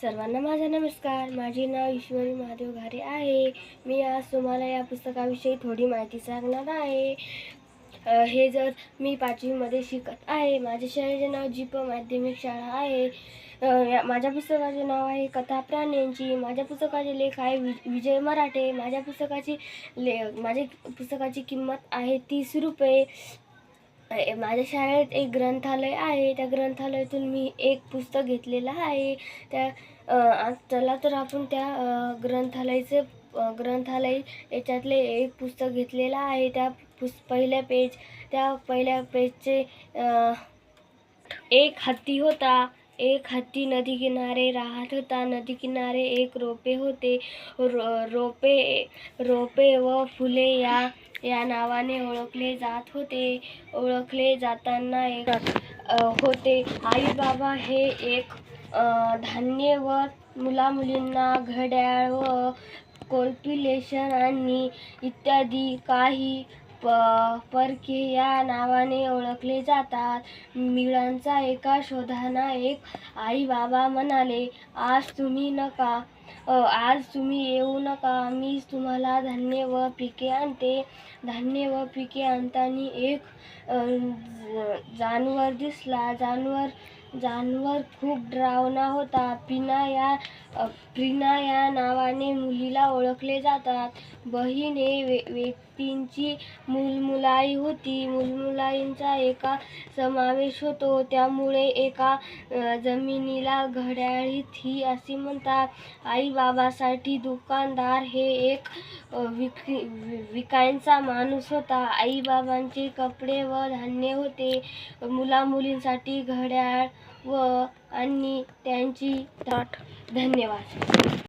सर्वांना माझा नमस्कार. माझे नाव ईश्वरी महादेव घारे आहे. मी आज तुम्हाला या पुस्तकाविषयी थोडी माहिती सांगणार आहे. हे जर मी 5वीमध्ये शिकत आहे. माझ्या शाळेचे नाव जी.प. माध्यमिक शाळा आहे. माझ्या पुस्तकाचे नाव आहे कथा प्राण्यांची. माझ्या पुस्तकाचे लेख आहे विजय मराठे. माझ्या पुस्तकाची किंमत आहे 30 रुपये. माझ्या शाळेत एक ग्रंथालय आहे. त्या ग्रंथालयातून मी एक पुस्तक घेतलेलं आहे. चला तर आपण त्या ग्रंथालय याच्यातले एक पुस्तक घेतलेलं आहे. त्या पहिल्या पेजचे एक हत्ती होता. एक हत्ती नदी किनारे राहत होता. नदी किनारे एक रोपे होते. रोपे व फुले या नावाने ओळखले जात होते. ओळखले जाताना एक होते. आई बाबा हे एक धान्य व मुलामुलींना घड्याळ व कॅल्क्युलेशन आणि इत्यादी काही परके या नावाने ओळखले जातात. मुलांचा एका शोधाना एक आई बाबा म्हणाले, आज तुम्ही येऊ नका. मी तुम्हाला धान्य व पिके आणते. धान्य व पिके आणताना एक जानवर दिसला. जानवर खूप डरावना होता. प्रीना या नावाने मुलीला ओळखले जातात. बहीण हे व्यक्तींची मुलमुलाई होती. मुलमुलाईंचा एका समावेश होतो. त्यामुळे एका जमिनीला घड्याळी असे म्हणतात. आई बाबासाठी दुकानदार हे एक विकायचा माणूस होता. आई बाबांचे कपडे व धान्य होते. मुलामुलींसाठी घड्याळ व आणि त्यांची ताट. धन्यवाद.